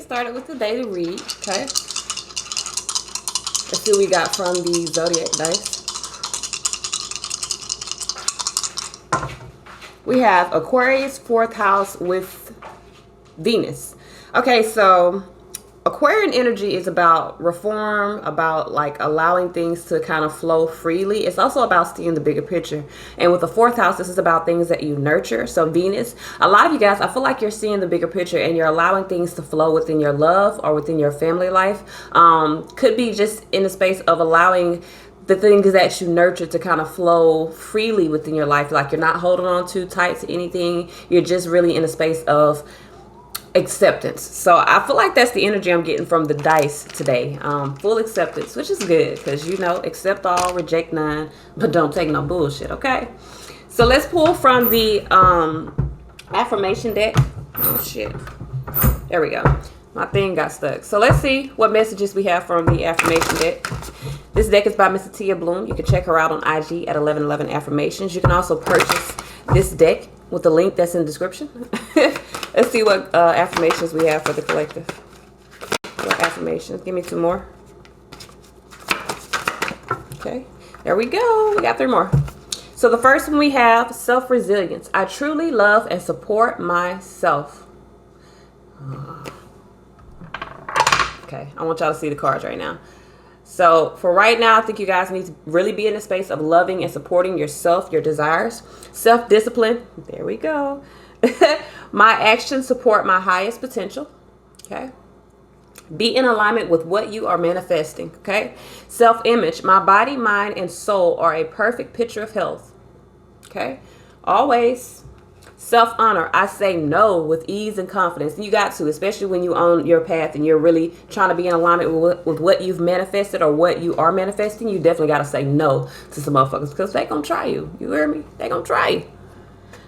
started with the daily read, okay? Let's see what we got from the Zodiac dice. We have Aquarius, 4th house with Venus. Okay, so Aquarian energy is about reform, about like allowing things to kind of flow freely. It's also about seeing the bigger picture. And with the 4th house, this is about things that you nurture. So Venus, a lot of you guys, I feel like you're seeing the bigger picture and you're allowing things to flow within your love or within your family life. Could be just in the space of allowing the things that you nurture to kind of flow freely within your life. Like you're not holding on too tight to anything. You're just really in a space of acceptance. So I feel like that's the energy I'm getting from the dice today. Full acceptance, which is good because, you know, accept all, reject none, but don't take no bullshit, okay? So let's pull from the affirmation deck. Oh, shit. There we go. My thing got stuck. So let's see what messages we have from the affirmation deck. This deck is by Mrs. Tia Bloom. You can check her out on IG at 1111 Affirmations. You can also purchase this deck with the link that's in the description. Let's see what affirmations we have for the collective. What affirmations? Give me 2 more. Okay, there we go. We got 3 more. So the first one we have self-resilience. I truly love and support myself. Okay, I want y'all to see the cards right now. So for right now, I think you guys need to really be in the space of loving and supporting yourself, your desires. Self-discipline. There we go. My actions support my highest potential. Okay. Be in alignment with what you are manifesting. Okay. Self-image. My body, mind, and soul are a perfect picture of health. Okay. Always. Self-honor. I say no with ease and confidence. And you got to, especially when you own your path and you're really trying to be in alignment with what you've manifested or what you are manifesting. You definitely got to say no to some motherfuckers because they gonna try you. You hear me? They gonna try you.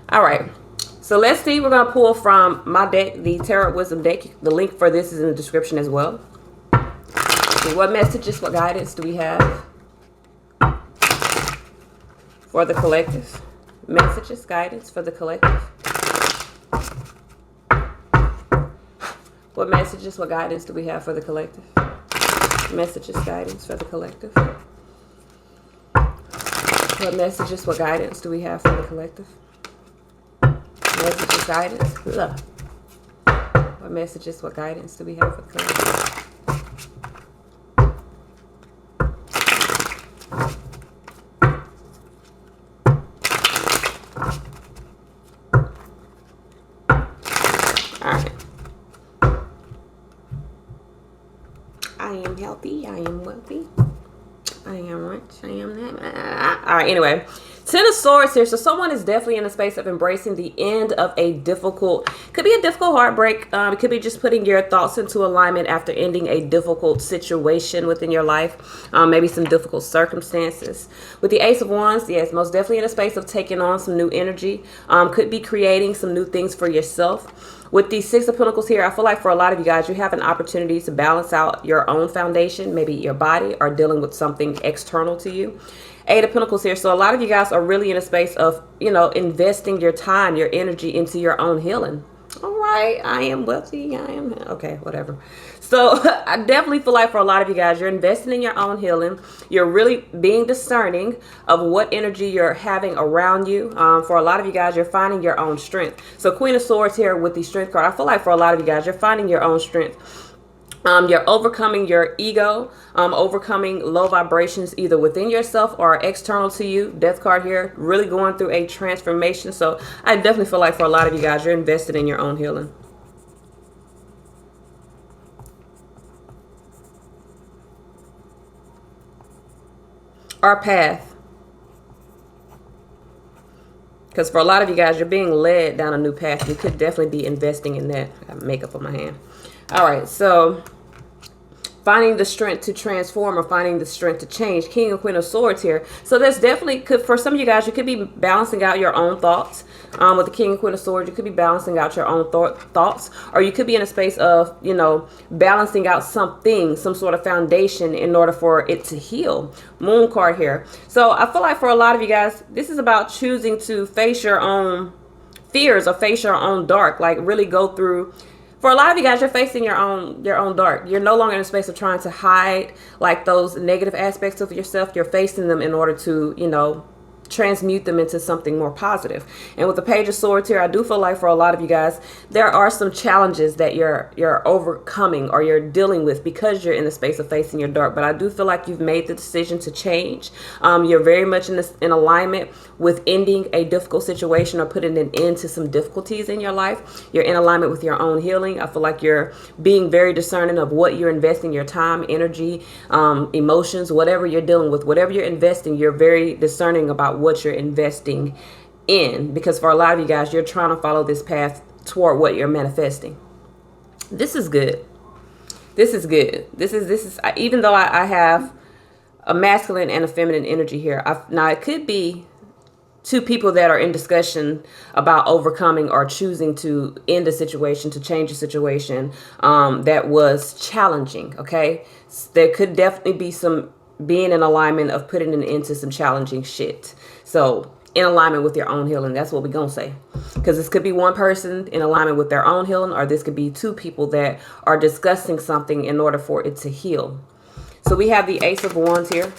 All right. So let's see. We're going to pull from my deck, the Tarot Wisdom deck. The link for this is in the description as well. See, what messages, what guidance do we have for the collective? Messages, guidance for the collective. What messages, what guidance do we have for the collective? Messages, guidance for the collective. What messages, what guidance do we have for the collective? Messages, guidance. Ugh. What messages, what guidance do we have for the collective? All right. I am healthy. I am wealthy. I am rich. I am that. All right. Anyway. 10 of Swords here. So someone is definitely in a space of embracing the end of a difficult, could be a difficult heartbreak. It could be just putting your thoughts into alignment after ending a difficult situation within your life. Maybe some difficult circumstances. With the Ace of Wands, yes, most definitely in a space of taking on some new energy. Could be creating some new things for yourself. With the 6 of Pentacles here, I feel like for a lot of you guys, you have an opportunity to balance out your own foundation, maybe your body, or dealing with something external to you. 8 of Pentacles here. So a lot of you guys are really in a space of, you know, investing your time, your energy into your own healing. All right. I am wealthy. I am. Okay, whatever. So I definitely feel like for a lot of you guys, you're investing in your own healing. You're really being discerning of what energy you're having around you. For a lot of you guys, you're finding your own strength. So Queen of Swords here with the Strength card. I feel like for a lot of you guys, you're finding your own strength. You're overcoming your ego, overcoming low vibrations either within yourself or external to you. Death card here, really going through a transformation. So I definitely feel like for a lot of you guys, you're invested in your own healing. Our path. Because for a lot of you guys, you're being led down a new path. You could definitely be investing in that. I have makeup on my hand. All right, so finding the strength to transform or finding the strength to change. King and Queen of Swords here. So there's definitely, for some of you guys, you could be balancing out your own thoughts. With the King and Queen of Swords, you could be balancing out your own thoughts. Or you could be in a space of, you know, balancing out something, some sort of foundation in order for it to heal. Moon card here. So I feel like for a lot of you guys, this is about choosing to face your own fears or face your own dark. Like really go through For a lot of you guys, you're facing your own dark. You're no longer in a space of trying to hide like those negative aspects of yourself. You're facing them in order to, transmute them into something more positive. And with the Page of Swords here, I do feel like for a lot of you guys, there are some challenges that you're overcoming or you're dealing with because you're in the space of facing your dark. But I do feel like you've made the decision to change. You're very much in alignment with ending a difficult situation or putting an end to some difficulties in your life. You're in alignment with your own healing. I feel like you're being very discerning of what you're investing your time, energy, emotions, whatever you're dealing with, whatever you're investing, you're very discerning about what you're investing in, because for a lot of you guys, you're trying to follow this path toward what you're manifesting. This is good. This is good. This is even though I have a masculine and a feminine energy here. Now it could be two people that are in discussion about overcoming or choosing to end a situation, to change a situation that was challenging. Okay, there could definitely be some being in alignment of putting an end to some challenging shit. So in alignment with your own healing, that's what we're gonna say, because this could be one person in alignment with their own healing, or this could be two people that are discussing something in order for it to heal. So we have the Ace of Wands here.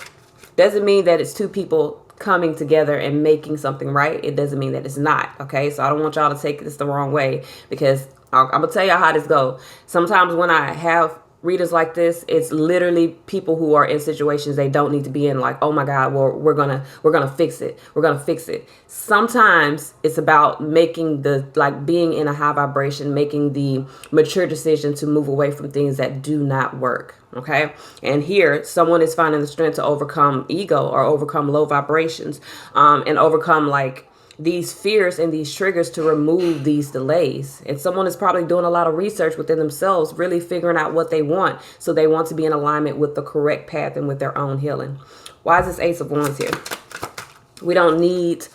Doesn't mean that it's two people coming together and making something right. It doesn't mean that it's not. Okay, so I don't want y'all to take this the wrong way, because I'm gonna tell y'all how this goes. Sometimes when I have readers like this, it's literally people who are in situations they don't need to be in, like, oh my God, well, we're gonna fix it. We're gonna fix it. Sometimes it's about making being in a high vibration, making the mature decision to move away from things that do not work. Okay. And here someone is finding the strength to overcome ego or overcome low vibrations, and overcome these fears and these triggers to remove these delays. And someone is probably doing a lot of research within themselves, really figuring out what they want. So they want to be in alignment with the correct path and with their own healing. Why is this Ace of Wands here? We don't need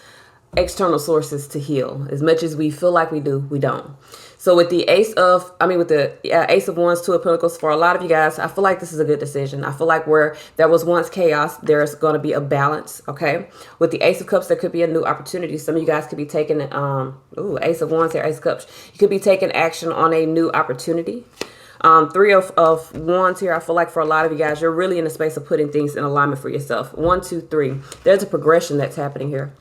external sources to heal. As much as we feel like we do, we don't. So with the Ace of Wands, Two of Pentacles, for a lot of you guys, I feel like this is a good decision. I feel like where there was once chaos, there's going to be a balance, okay? With the Ace of Cups, there could be a new opportunity. Some of you guys could be taking, Ace of Wands here, Ace of Cups. You could be taking action on a new opportunity. Three of Wands here, I feel like for a lot of you guys, you're really in a space of putting things in alignment for yourself. 1, 2, 3. There's a progression that's happening here.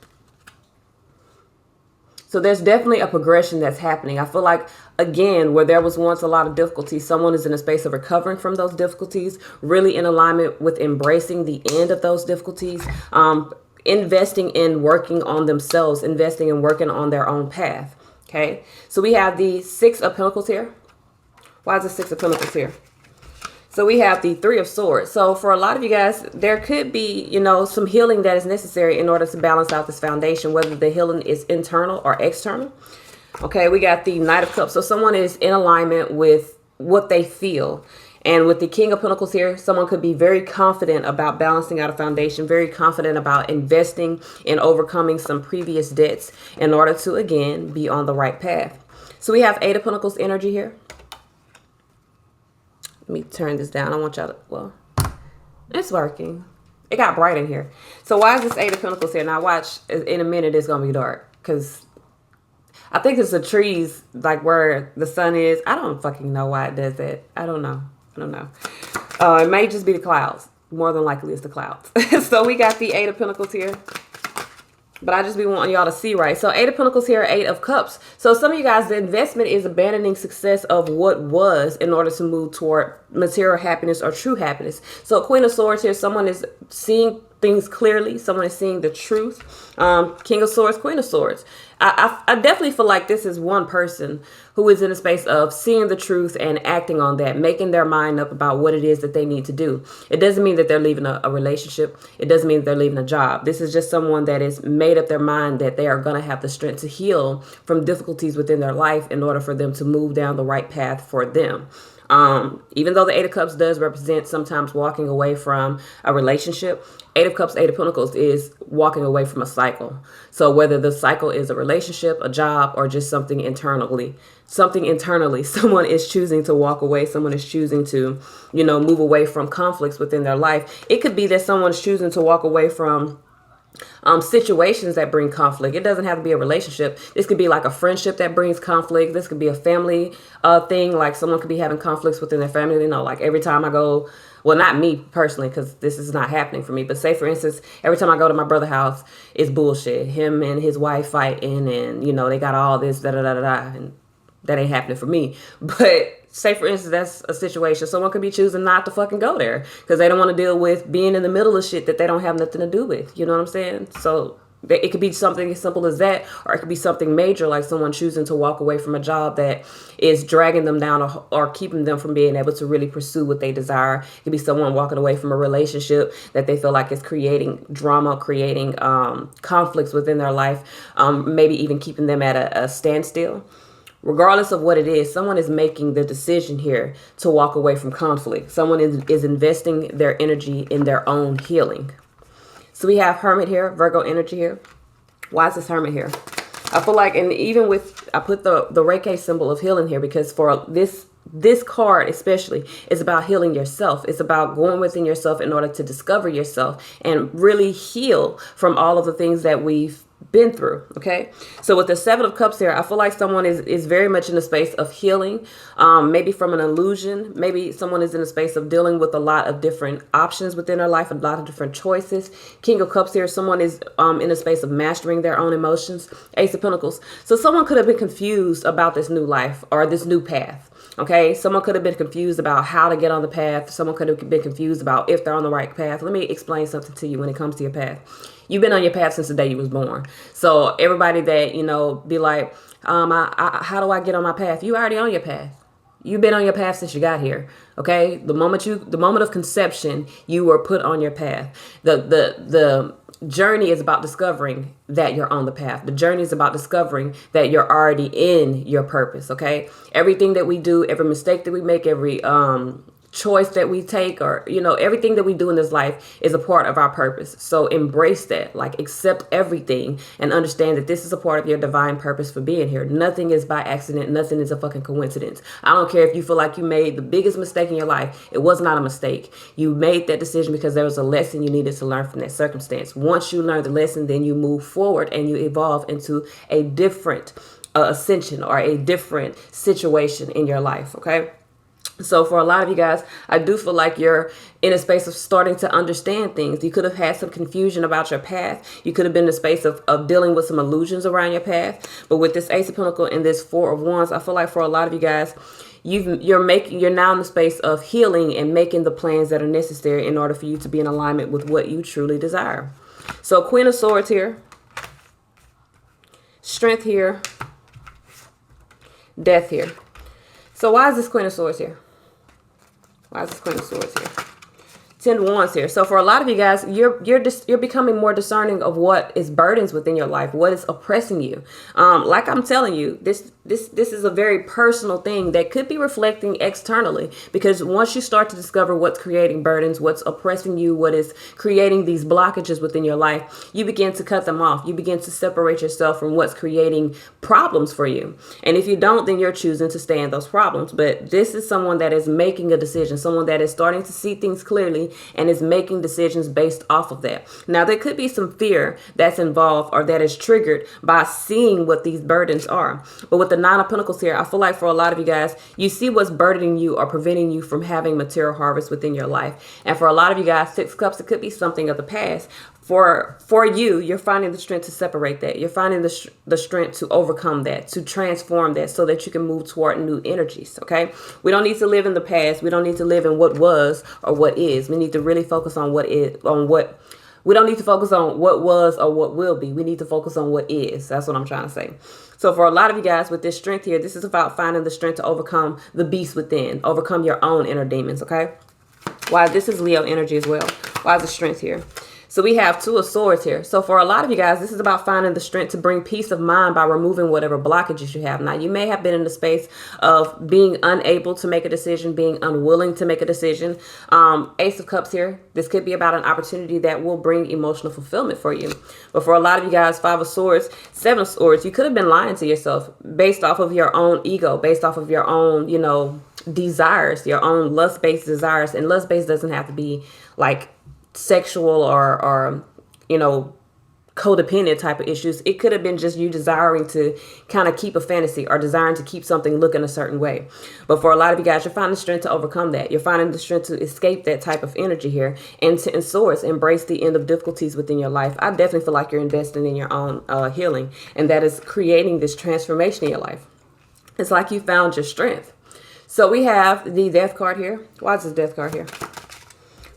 So there's definitely a progression that's happening. I feel like, again, where there was once a lot of difficulty, someone is in a space of recovering from those difficulties, really in alignment with embracing the end of those difficulties, investing in working on themselves, investing in working on their own path. Okay, so we have the Six of Pentacles here. Why is the Six of Pentacles here? So we have the Three of Swords. So for a lot of you guys, there could be, some healing that is necessary in order to balance out this foundation, whether the healing is internal or external. Okay, we got the Knight of Cups. So someone is in alignment with what they feel. And with the King of Pentacles here, someone could be very confident about balancing out a foundation, very confident about investing in overcoming some previous debts in order to, again, be on the right path. So we have Eight of Pentacles energy here. Let me turn this down. I want y'all to, well, it's working. It got bright in here. So why is this Eight of Pentacles here? Now watch, in a minute it's going to be dark. Because I think it's the trees, like where the sun is. I don't fucking know why it does that. I don't know. It may just be the clouds. More than likely it's the clouds. So we got the Eight of Pentacles here. But I just be wanting y'all to see right. So Eight of Pentacles here, Eight of Cups. So some of you guys, the investment is abandoning success of what was in order to move toward material happiness or true happiness. So Queen of Swords here, someone is seeing things clearly. Someone is seeing the truth. King of Swords, Queen of Swords. I definitely feel like this is one person who is in a space of seeing the truth and acting on that, making their mind up about what it is that they need to do. It doesn't mean that they're leaving a relationship. It doesn't mean that they're leaving a job. This is just someone that is made up their mind that they are going to have the strength to heal from difficulties within their life in order for them to move down the right path for them. Even though the Eight of Cups does represent sometimes walking away from a relationship, Eight of Cups, Eight of Pentacles is walking away from a cycle. So whether the cycle is a relationship, a job, or just something internally, someone is choosing to walk away. Someone is choosing to, move away from conflicts within their life. It could be that someone's choosing to walk away from situations that bring conflict. It doesn't have to be a relationship. This could be like a friendship that brings conflict. This could be a family thing. Like someone could be having conflicts within their family. You know, like every time I go, well, not me personally, because this is not happening for me. But say, for instance, every time I go to my brother's house, it's bullshit. Him and his wife fighting, and you know they got all this da da da da da, and that ain't happening for me. But say, for instance, that's a situation. Someone could be choosing not to fucking go there because they don't want to deal with being in the middle of shit that they don't have nothing to do with. You know what I'm saying? So it could be something as simple as that, or it could be something major, like someone choosing to walk away from a job that is dragging them down, or keeping them from being able to really pursue what they desire. It could be someone walking away from a relationship that they feel like is creating drama, creating conflicts within their life, maybe even keeping them at a standstill. Regardless of what it is, someone is making the decision here to walk away from conflict. Someone is investing their energy in their own healing. So we have Hermit here, Virgo energy here. Why is this Hermit here? I feel like, and even with, I put the Reiki symbol of healing here because for this card especially is about healing yourself. It's about going within yourself in order to discover yourself and really heal from all of the things that we've been through. Okay, so with the Seven of Cups here, I feel like someone is very much in a space of healing, maybe from an illusion. Maybe someone is in a space of dealing with a lot of different options within their life, a lot of different choices. King of Cups here, someone is in a space of mastering their own emotions. Ace of Pentacles, so someone could have been confused about this new life or this new path. Okay, someone could have been confused about how to get on the path. Someone could have been confused about if they're on the right path. Let me explain something to you when it comes to your path. You've been on your path since the day you was born. So everybody that, you know, be like, how do I get on my path? You already on your path. You've been on your path since you got here. Okay, the moment of conception, you were put on your path. The journey is about discovering that you're on the path. The journey is about discovering that you're already in your purpose. Okay, everything that we do, every mistake that we make, every choice that we take, or you know, everything that we do in this life is a part of our purpose. So embrace that, like accept everything and understand that this is a part of your divine purpose for being here. Nothing is by accident. Nothing is a fucking coincidence. I don't care if you feel like you made the biggest mistake in your life. It was not a mistake. You made that decision because there was a lesson you needed to learn from that circumstance. Once you learn the lesson, then you move forward and you evolve into a different ascension or a different situation in your life. Okay, so for a lot of you guys, I do feel like you're in a space of starting to understand things. You could have had some confusion about your path. You could have been in a space of dealing with some illusions around your path. But with this Ace of Pentacles and this Four of Wands, I feel like for a lot of you guys, you're now in the space of healing and making the plans that are necessary in order for you to be in alignment with what you truly desire. So Queen of Swords here, Strength here, Death here. So why is this Queen of Swords here? Why is this Queen of Swords here? 10 of Wands here. So for a lot of you guys, you're becoming more discerning of what is burdens within your life, what is oppressing you. Like I'm telling you, this is a very personal thing that could be reflecting externally, because once you start to discover what's creating burdens, what's oppressing you, what is creating these blockages within your life, you begin to cut them off. You begin to separate yourself from what's creating problems for you. And if you don't, then you're choosing to stay in those problems. But this is someone that is making a decision, someone that is starting to see things clearly and is making decisions based off of that. Now, there could be some fear that's involved or that is triggered by seeing what these burdens are. But with the Nine of Pentacles here, I feel like for a lot of you guys, you see what's burdening you or preventing you from having material harvest within your life. And for a lot of you guys, Six of Cups, it could be something of the past. For you, you're finding the strength to separate that. You're finding the strength to overcome that, to transform that so that you can move toward new energies, okay? We don't need to live in the past. We don't need to live in what was or what is. We need to really focus on we don't need to focus on what was or what will be. We need to focus on what is. That's what I'm trying to say. So for a lot of you guys with this strength here, this is about finding the strength to overcome the beast within, overcome your own inner demons, okay? Why, this is Leo energy as well. Why is the strength here? So we have Two of Swords here. So for a lot of you guys, this is about finding the strength to bring peace of mind by removing whatever blockages you have. Now, you may have been in the space of being unable to make a decision, being unwilling to make a decision. Ace of Cups here. This could be about an opportunity that will bring emotional fulfillment for you. But for a lot of you guys, Five of Swords, Seven of Swords, you could have been lying to yourself based off of your own ego, based off of your own, desires, your own lust-based desires. And lust-based doesn't have to be like sexual or codependent type of issues. It could have been just you desiring to kind of keep a fantasy or desiring to keep something looking a certain way. But for a lot of you guys, you're finding strength to overcome that. You're finding the strength to escape that type of energy here and to, in source, embrace the end of difficulties within your life. I definitely feel like you're investing in your own healing, and that is creating this transformation in your life. It's like you found your strength. So we have the Death card here. Why is this Death card here?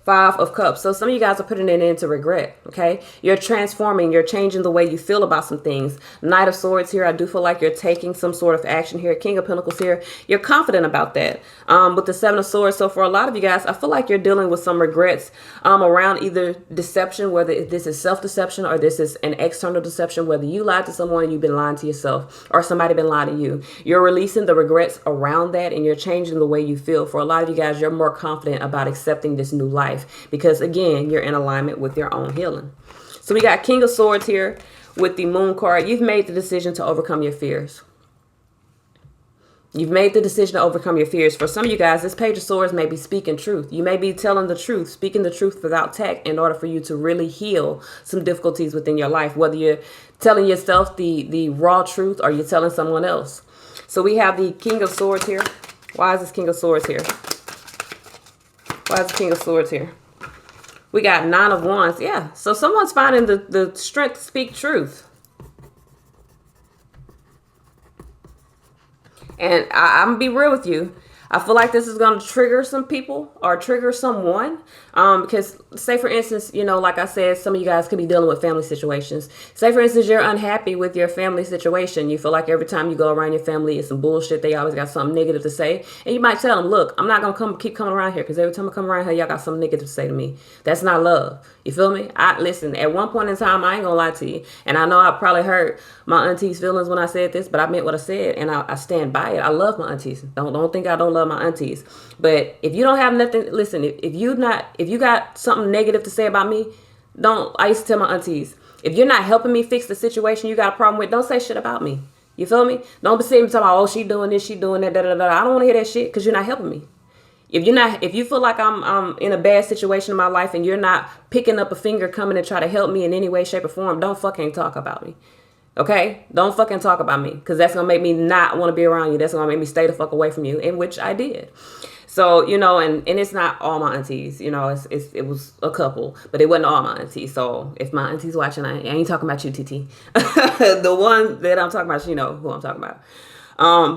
Five of Cups. So some of you guys are putting it into regret, okay? You're transforming. You're changing the way you feel about some things. Knight of Swords here. I do feel like you're taking some sort of action here. King of Pentacles here. You're confident about that. With the Seven of Swords. So for a lot of you guys, I feel like you're dealing with some regrets around either deception, whether this is self-deception or this is an external deception, whether you lied to someone and you've been lying to yourself or somebody been lying to you. You're releasing the regrets around that and you're changing the way you feel. For a lot of you guys, you're more confident about accepting this new life. Because again, you're in alignment with your own healing. So we got King of Swords here with the Moon card. You've made the decision to overcome your fears. You've made the decision to overcome your fears. For some of you guys, this Page of Swords may be speaking truth. You may be telling the truth, speaking the truth without tact in order for you to really heal some difficulties within your life. Whether you're telling yourself the raw truth or you're telling someone else. So we have the King of Swords here. Why is this King of Swords here? Why is the King of Swords here? We got Nine of Wands. Yeah. So someone's finding the strength to speak truth. And I'm going to be real with you. I feel like this is going to trigger some people or trigger someone. Because say, for instance, you know, like I said, some of you guys could be dealing with family situations. Say, for instance, you're unhappy with your family situation. You feel like every time you go around your family, it's some bullshit. They always got something negative to say. And you might tell them, look, I'm not going to keep coming around here because every time I come around here, y'all got something negative to say to me. That's not love. You feel me? Listen, at one point in time, I ain't going to lie to you. And I know I probably hurt my auntie's feelings when I said this, but I meant what I said and I stand by it. I love my aunties. Don't think I don't love my aunties. But if you don't have nothing, listen, if you got something negative to say about me, I used to tell my aunties, if you're not helping me fix the situation you got a problem with, don't say shit about me. You feel me? Don't be sitting talking about, oh, she doing this, she doing that, da, da, da. I don't want to hear that shit because you're not helping me. If you feel like I'm in a bad situation in my life and you're not picking up a finger coming to try to help me in any way, shape, or form, don't fucking talk about me. Okay? Don't fucking talk about me because that's going to make me not want to be around you. That's going to make me stay the fuck away from you, in which I did. So, you know, and it's not all my aunties, you know, it was a couple, but it wasn't all my aunties. So if my auntie's watching, I ain't talking about you, TT. The one that I'm talking about, you know who I'm talking about.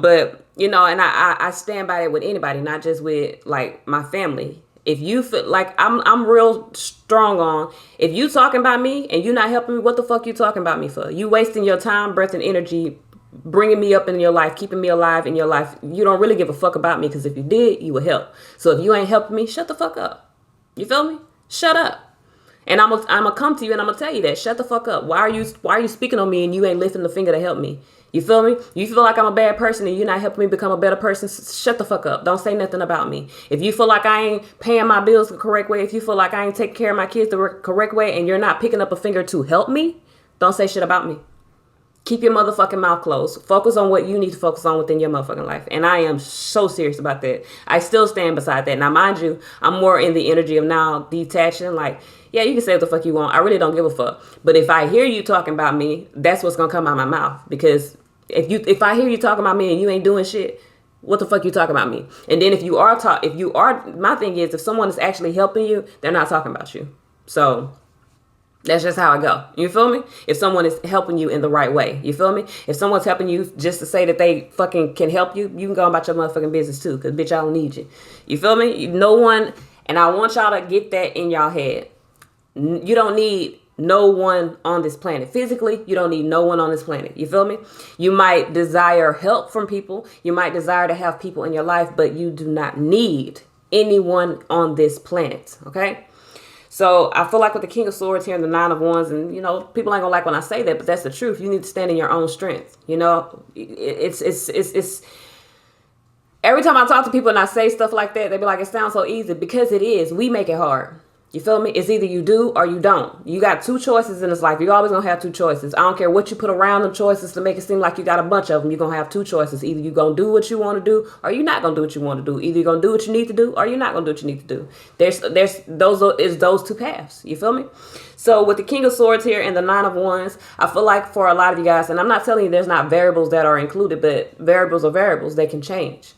But, you know, and I stand by it with anybody, not just with like my family. If you feel like I'm real strong on, if you talking about me and you not helping me, what the fuck you talking about me for? You wasting your time, breath, and energy bringing me up in your life, keeping me alive in your life. You don't really give a fuck about me because if you did, you would help. So if you ain't helping me, shut the fuck up. You feel me? Shut up. And I'm gonna come to you and I'm gonna tell you that. Shut the fuck up. Why are you speaking on me and you ain't lifting the finger to help me? You feel me? You feel like I'm a bad person and you're not helping me become a better person. Shut the fuck up. Don't say nothing about me. If you feel like I ain't paying my bills the correct way, if you feel like I ain't taking care of my kids the correct way and you're not picking up a finger to help me, don't say shit about me. Keep your motherfucking mouth closed. Focus on what you need to focus on within your motherfucking life. And I am so serious about that. I still stand beside that. Now, mind you, I'm more in the energy of now detaching. Like, yeah, you can say what the fuck you want. I really don't give a fuck. But if I hear you talking about me, that's what's going to come out of my mouth. Because if I hear you talking about me and you ain't doing shit, what the fuck you talking about me? And then if you are, my thing is, if someone is actually helping you, they're not talking about you. So that's just how I go. You feel me? If someone is helping you in the right way, you feel me? If someone's helping you just to say that they fucking can help you, you can go about your motherfucking business too. Cause bitch, I don't need you. You feel me? No one, and I want y'all to get that in y'all head. You don't need no one on this planet. Physically, you don't need no one on this planet. You feel me? You might desire help from people. You might desire to have people in your life, but you do not need anyone on this planet. Okay? So I feel like with the King of Swords here and the Nine of Wands, and, you know, people ain't gonna like when I say that, but that's the truth. You need to stand in your own strength. You know, it's every time I talk to people and I say stuff like that, they be like, it sounds so easy, because it is. We make it hard. You feel me? It's either you do or you don't. You got two choices in this life. You're always going to have two choices. I don't care what you put around them choices to make it seem like you got a bunch of them. You're going to have two choices. Either you're going to do what you want to do or you're not going to do what you want to do. Either you're going to do what you need to do or you're not going to do what you need to do. There's those two paths. You feel me? So with the King of Swords here and the Nine of Wands, I feel like for a lot of you guys, and I'm not telling you there's not variables that are included, but variables are variables. They can change.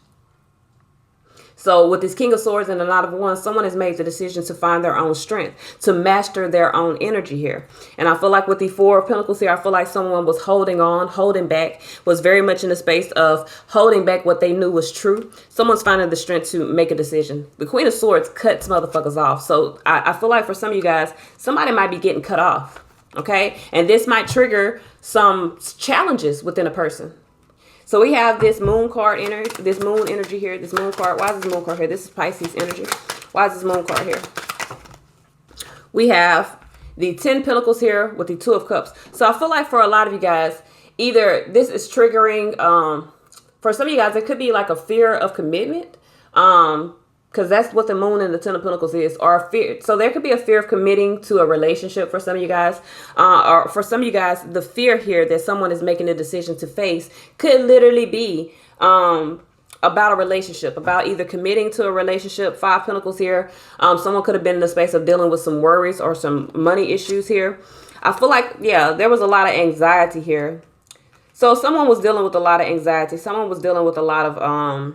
So with this King of Swords and the Knight of Wands, someone has made the decision to find their own strength, to master their own energy here. And I feel like with the Four of Pentacles here, I feel like someone was holding on, holding back, was very much in the space of holding back what they knew was true. Someone's finding the strength to make a decision. The Queen of Swords cuts motherfuckers off. So I feel like for some of you guys, somebody might be getting cut off. Okay. And this might trigger some challenges within a person. So we have this moon card energy, this moon energy here, this moon card. Why is this moon card here? This is Pisces energy. Why is this moon card here? We have the 10 Pentacles here with the 2 of Cups. So I feel like for a lot of you guys, either this is triggering, for some of you guys, it could be like a fear of commitment. Because that's what the moon and the 10 of Pentacles is, or a fear. So there could be a fear of committing to a relationship for some of you guys. Or for some of you guys, the fear here that someone is making a decision to face could literally be about a relationship, about either committing to a relationship. 5 Pentacles here. Someone could have been in the space of dealing with some worries or some money issues here. I feel like, yeah, there was a lot of anxiety here. So someone was dealing with a lot of anxiety. Someone was dealing with a lot of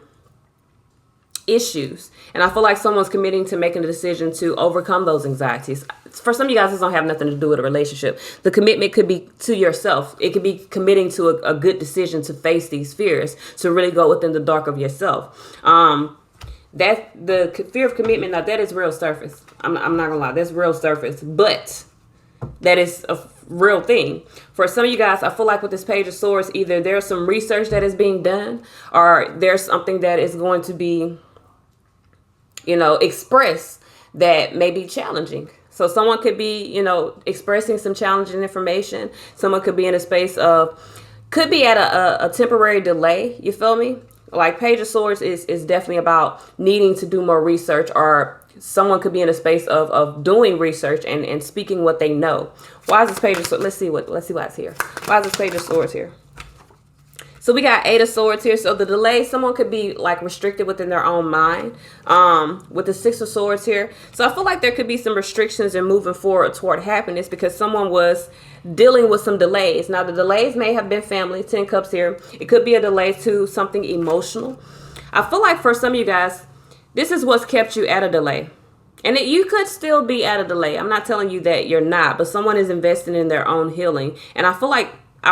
issues, and I feel like someone's committing to making a decision to overcome those anxieties. For some of you guys, this don't have nothing to do with a relationship. The commitment could be to yourself. It could be committing to a good decision to face these fears, to really go within the dark of yourself. That the fear of commitment, now that is real surface. I'm not gonna lie, that's real surface, but that is a real thing. For some of you guys, I feel like with this Page of Swords, either there's some research that is being done, or there's something that is going to be, you know, express that may be challenging. So someone could be, you know, expressing some challenging information. Someone could be in a space of, could be at a temporary delay. You feel me? Like Page of Swords is definitely about needing to do more research, or someone could be in a space of doing research and speaking what they know. Why is this Page of Swords? Let's see what's here. Why is this Page of Swords here? So we got 8 of Swords here. So the delay, someone could be like restricted within their own mind. With the 6 of Swords here. So I feel like there could be some restrictions in moving forward toward happiness because someone was dealing with some delays. Now the delays may have been family. 10 Cups here. It could be a delay to something emotional. I feel like for some of you guys, this is what's kept you at a delay. And you could still be at a delay. I'm not telling you that you're not, but someone is investing in their own healing. And I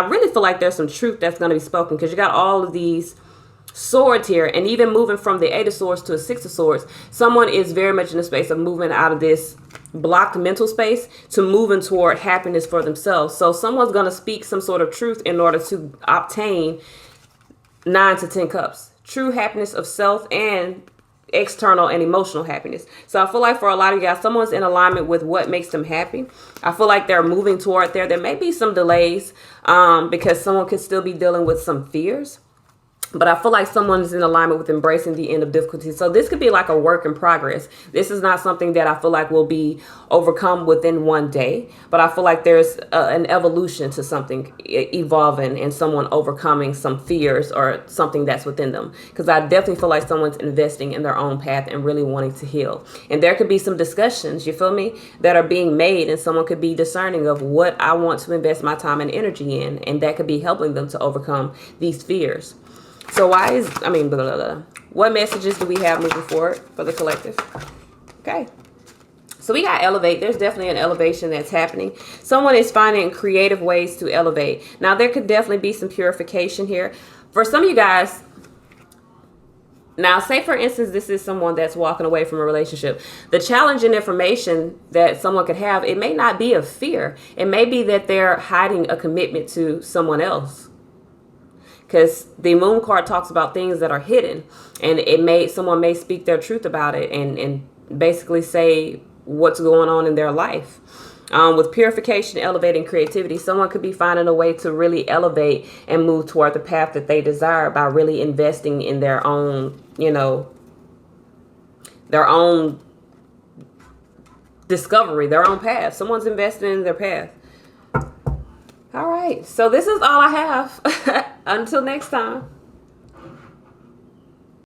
really feel like there's some truth that's going to be spoken, because you got all of these swords here, and even moving from the 8 of Swords to a 6 of Swords, someone is very much in the space of moving out of this blocked mental space to moving toward happiness for themselves. So someone's going to speak some sort of truth in order to obtain 9 to 10 Cups. True happiness of self and external and emotional happiness. So I feel like for a lot of you guys, someone's in alignment with what makes them happy. I feel like they're moving toward there. There may be some delays because someone could still be dealing with some fears. But I feel like someone is in alignment with embracing the end of difficulty. So this could be like a work in progress. This is not something that I feel like will be overcome within one day. But I feel like there's an evolution to something evolving and someone overcoming some fears or something that's within them. Because I definitely feel like someone's investing in their own path and really wanting to heal. And there could be some discussions, you feel me, that are being made. And someone could be discerning of what I want to invest my time and energy in. And that could be helping them to overcome these fears. So what messages do we have moving forward for the collective? Okay. So we got elevate. There's definitely an elevation that's happening. Someone is finding creative ways to elevate. Now, there could definitely be some purification here. For some of you guys, now, say for instance, this is someone that's walking away from a relationship. The challenging information that someone could have, it may not be of fear. It may be that they're hiding a commitment to someone else. Because the moon card talks about things that are hidden, and someone may speak their truth about it and basically say what's going on in their life. With purification, elevating creativity, someone could be finding a way to really elevate and move toward the path that they desire by really investing in their own, their own discovery, their own path. Someone's investing in their path. All right. So this is all I have. Until next time.